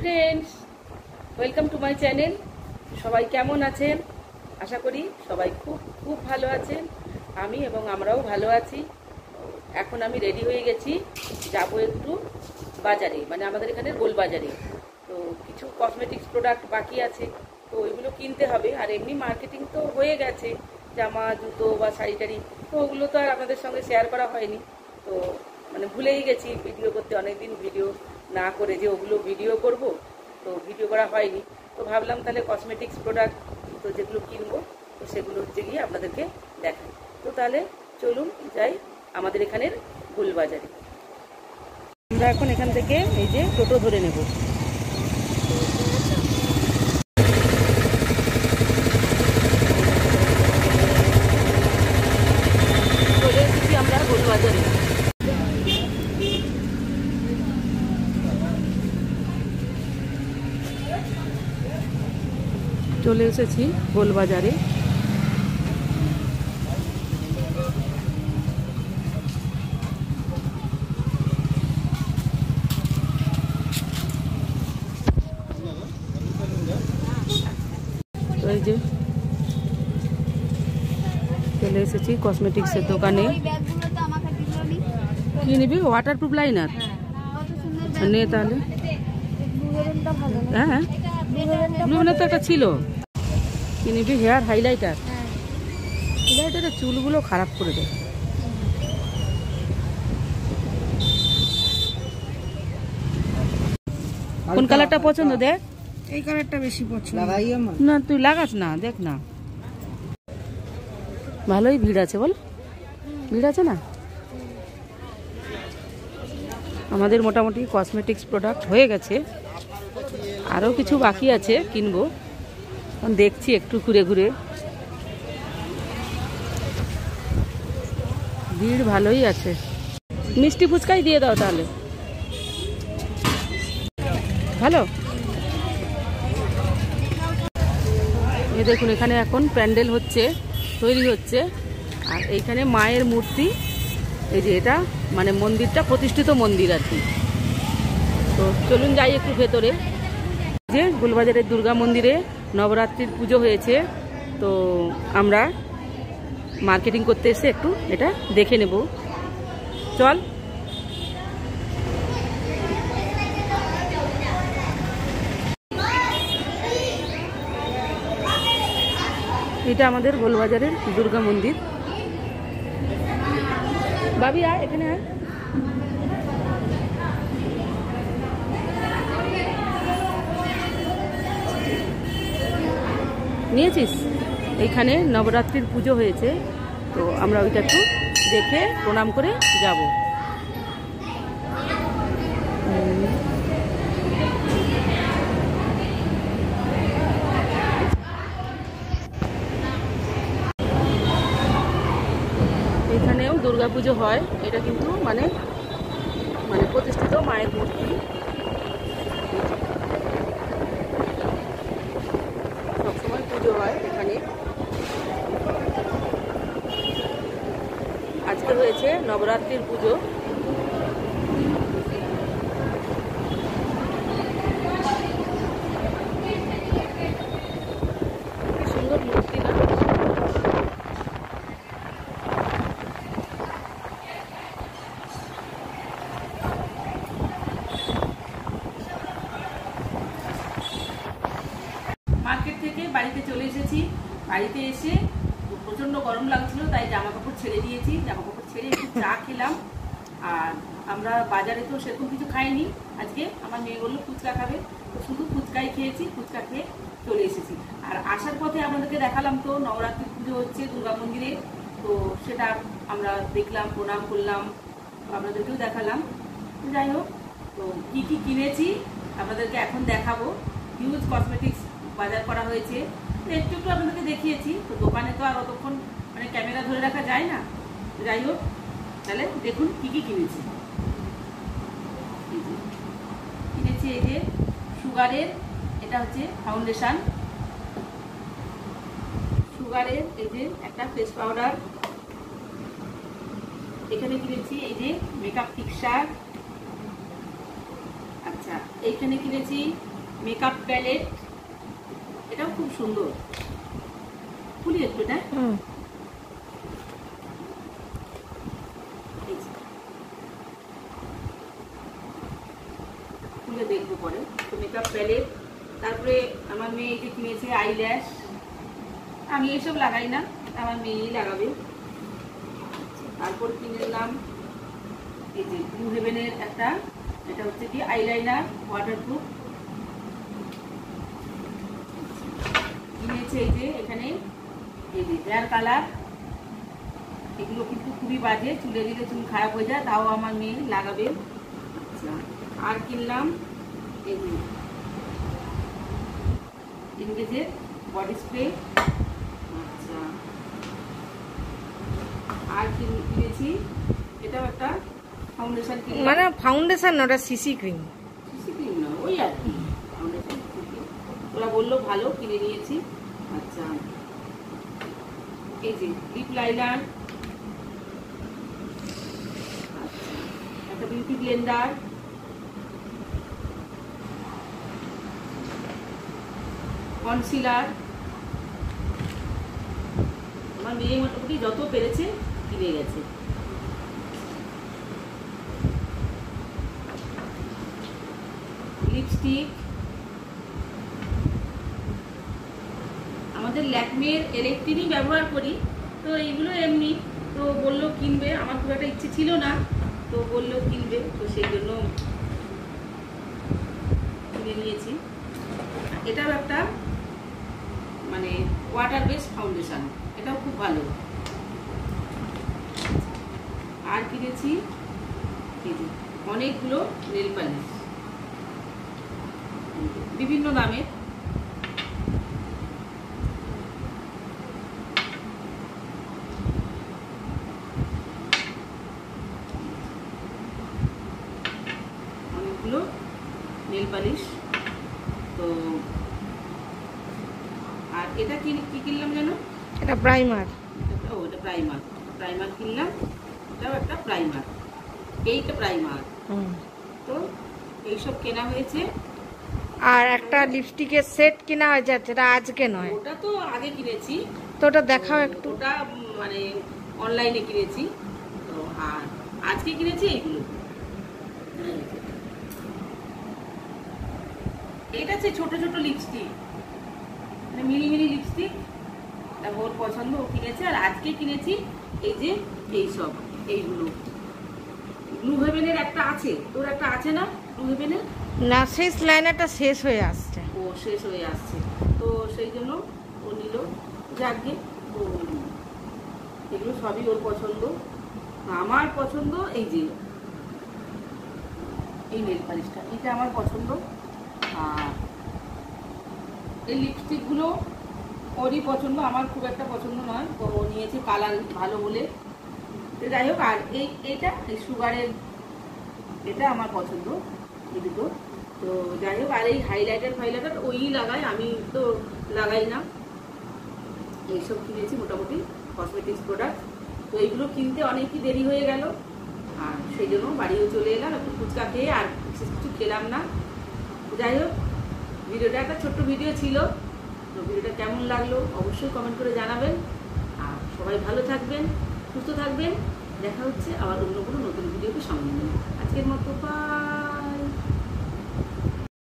Friends, welcome to my channel. সবাই কেমন আছেন? আশা করি সবাই খুব খুব ভালো আছেন। আমি এবং আমরাও ভালো আছি। এখন আমি রেডি হয়ে গেছি, যাব একটু বাজারে, মানে আমাদের এখানে গোলবাজারে। তো কিছু কসমেটিক্স প্রোডাক্ট বাকি আছে, তো ওইগুলো কিনতে হবে। আর এমনি মার্কেটিং তো হয়ে গেছে, জামা জুতো বা শাড়ি টাড়ি, তো ওগুলো তো আর আপনাদের সঙ্গে শেয়ার করা হয়নি। তো মানে ভুলেই গেছি ভিডিও করতে, অনেকদিন ভিডিও না করে যে ওগুলো ভিডিও করব, তো ভিডিও করা হয়নি। তো ভাবলাম তাহলে কসমেটিক্স প্রোডাক্ট তো যেগুলো কিনবো, তো সেগুলো হচ্ছে গিয়ে আপনাদেরকে দেখাই। তো তাহলে চলুন যাই আমাদের এখানের গোলবাজারে। আমরা এখন এখান থেকে এই যে টোটো ধরে নেব। চলে এসেছি আমরা গোলবাজারে। চলে এসেছি গোলবাজারে। তো এই যে চলে এসেছি কসমেটিক্সের দোকানে। কি নিবি? ওয়াটারপ্রুফ লাইনার নে তাহলে। হ্যাঁ, ব্লু মানে তো একটা ছিল। কি নিবি? Hair highlighter. হাইলাইটারের চুলগুলো খারাপ করে দেয়। কোন কালারটা পছন্দ? দেখ, এই কালারটা বেশি পছন্দ। না তুই লাগাস না, দেখ না। ভালোই ভিড় আছে, বল। ভিড় আছে না? আমাদের মোটামুটি কসমেটিক্স প্রোডাক্ট হয়ে গেছে, আরও কিছু বাকি আছে কিনবো। দেখছি একটু ঘুরে ঘুরে। ভিড় ভালোই আছে। মিষ্টি ফুচকাই দিয়ে দাও তাহলে, ভালো। এই দেখুন, এখানে এখন প্যান্ডেল হচ্ছে, তৈরি হচ্ছে। আর এইখানে মায়ের মূর্তি, এই যে এটা মানে মন্দিরটা প্রতিষ্ঠিত মন্দির আর কি। তো চলুন যাই একটু ভেতরে। যে গোলবাজারের দুর্গা মন্দিরে নবরাত্রির পুজো হয়েছে, তো আমরা মার্কেটিং করতে এসে একটু এটা দেখে নেব। চল। এটা আমাদের গোলবাজারের দুর্গা মন্দির। বাবি আয়, এখানে আয়। নিয়েছিস? এইখানে নবরাত্রির পুজো হয়েছে, তো আমরা ওইটা একটু দেখে প্রণাম করে যাব। এখানেও দুর্গাপুজো হয়, এটা কিন্তু মানে মানে প্রতিষ্ঠিত মায়ের মূর্তি। সবসময় পুজো হয় এখানে। আজকে হয়েছে নবরাত্রির পুজো। কি সুন্দর মূর্তি না? মার্কেট থেকে বাড়িতে চলে এসেছি। বাড়িতে এসে প্রচন্ড গরম লাগছিল, তাই জামা কাপড় ছেড়ে দিয়েছি। জামা কাপড় ছেড়ে একটু চা খেলাম। আর আমরা বাজারে তো সেরকম কিছু খাইনি আজকে। আমার মেয়ে বললো ফুচকা খাবে, তো শুধু ফুচকাই খেয়েছি। ফুচকা খেয়ে চলে এসেছি। আর আসার পথে আপনাদেরকে দেখালাম তো নবরাত্রি পুজো হচ্ছে দুর্গা মন্দিরে, তো সেটা আমরা দেখলাম, প্রণাম করলাম, আপনাদেরকেও দেখালাম। যাই হোক, তো কী কী কিনেছি আপনাদেরকে এখন দেখাবো। হিউজ কসমেটিক্স বাজার করা হয়েছে, একটু একটু আপনাদেরকে দেখিয়েছি। তো দোকানে তো আর অতক্ষণ মানে ক্যামেরা ধরে রাখা যায় না। যাই হোক, তাহলে দেখুন কি কি কিনেছি। কিনেছি এই যে সুগারের, এটা হচ্ছে ফাউন্ডেশন। সুগারের এই যে একটা ফেস পাউডার। এখানে কিনেছি এই যে মেকআপ ফিক্সার। আচ্ছা, এইখানে কিনেছি মেকআপ প্যালেট, এটাও খুব সুন্দর। খুলি একটু এটা, খুলে দেখবো পরে। তো মেকআপ প্যালেট, তারপরে আমার মেয়ে যে কিনেছে আইল্যাশ, আমি এইসব লাগাই না, আমার মেয়েই লাগাবে। তারপর কিনে নিলাম এই যে ব্লু হেভেনের একটা, এটা হচ্ছে কি আইলাইনার ওয়াটারপ্রুফ। কিনেছে এই যে এখানে এই যে হেয়ার কালার, এগুলো কিন্তু খুবই বাজে, চুলে দিলে চুল খারাপ হয়ে যায়, তাও আমার মেয়ে লাগাবে। আচ্ছা, আর কিনলাম এই যে ইনগেজের বডি স্প্রে। আচ্ছা, আর কিনেছি এটাও একটা ফাউন্ডেশন, মানে ফাউন্ডেশন না, ওটা সিসি ক্রিম। সিসি ক্রিম না, ওই আর কি ফাউন্ডেশন। ওরা বললো ভালো, কিনে নিয়েছি। আচ্ছা, এই যে লিপ লাইনার, আচ্ছা একটা বিউটি ব্লেন্ডার, কনসিলার। আমার মেয়ে মোটামুটি যত পেরেছে কিনে গেছে। লিপস্টিক, আমাদের ল্যাকমের ইলেকট্রিকই ব্যবহার করি, তো এইগুলো এমনি। তো বললো কিনবে, আমার খুব একটা ইচ্ছে ছিল না, তো বললো কিনবে, তো সেই জন্য কিনে নিয়েছি। এটাও একটা মানে ওয়াটার বেস ফাউন্ডেশন, এটাও খুব ভালো। আর কিনেছি এই যে অনেকগুলো নেল পালিশ, বিভিন্ন দামের। অনেকগুলো নেল পালিশ। তো আর এটা কি কিনলাম যেন, এটা প্রাইমার। ও এটা প্রাইমার, প্রাইমার কিনলাম। এটাও একটা প্রাইমার, এইটা প্রাইমার। তো এইসব কেনা হয়েছে। আর একটা লিপস্টিকের সেট কেনা হয়েছে, যেটা আজকে নয়, ওটা তো আগে কিনেছি। তো ওটা দেখাও একটু। ওটা মানে অনলাইনে কিনেছি। তো আর আজকে কিনেছি এইগুলো। এটা হচ্ছে ছোট ছোট লিপস্টিক, মানে মিনি মিনি লিপস্টিক, ওর পছন্দ, ও কিনেছে। আর আজকে কিনেছি এই যে এইসব, এইগুলো ব্লু হেভেনের একটা আছে, তোর একটা আছে না ব্লু হেভেনের? না, শেষ লাইনারটা শেষ হয়ে আসছে। ও শেষ হয়ে আসছে, তো সেই জন্য ও নিল। যাকে তো এগুলো সবই ওর পছন্দ। আমার পছন্দ এই যে এই নেল পালিশটা, এটা আমার পছন্দ। আর এই লিপস্টিকগুলো ওরই পছন্দ, আমার খুব একটা পছন্দ নয়। তো ও নিয়েছে কালার ভালো বলে। তো যাই হোক, আর এইটা এই সুগারের, এটা আমার পছন্দ এই দুটো। তো যাই হোক, আর এই হাইলাইটার ওই লাগাই, আমি তো লাগাই না। এইসব কিনেছি মোটামুটি কসমেটিক্স প্রোডাক্ট। তো এইগুলো কিনতে অনেকই দেরি হয়ে গেল, আর সেই জন্য বাড়িও চলে এলাম। একটু ফুচকা খেয়ে, আর বিশেষ কিছু খেলাম না। যাই হোক, ভিডিওটা একটা ছোট্ট ভিডিও ছিল। তো ভিডিওটা কেমন লাগলো অবশ্যই কমেন্ট করে জানাবেন। আর সবাই ভালো থাকবেন, সুস্থ থাকবেন। দেখা হচ্ছে আবার অন্য কোনো নতুন ভিডিওকে সঙ্গে নিয়ে। আজকের মতো বাই।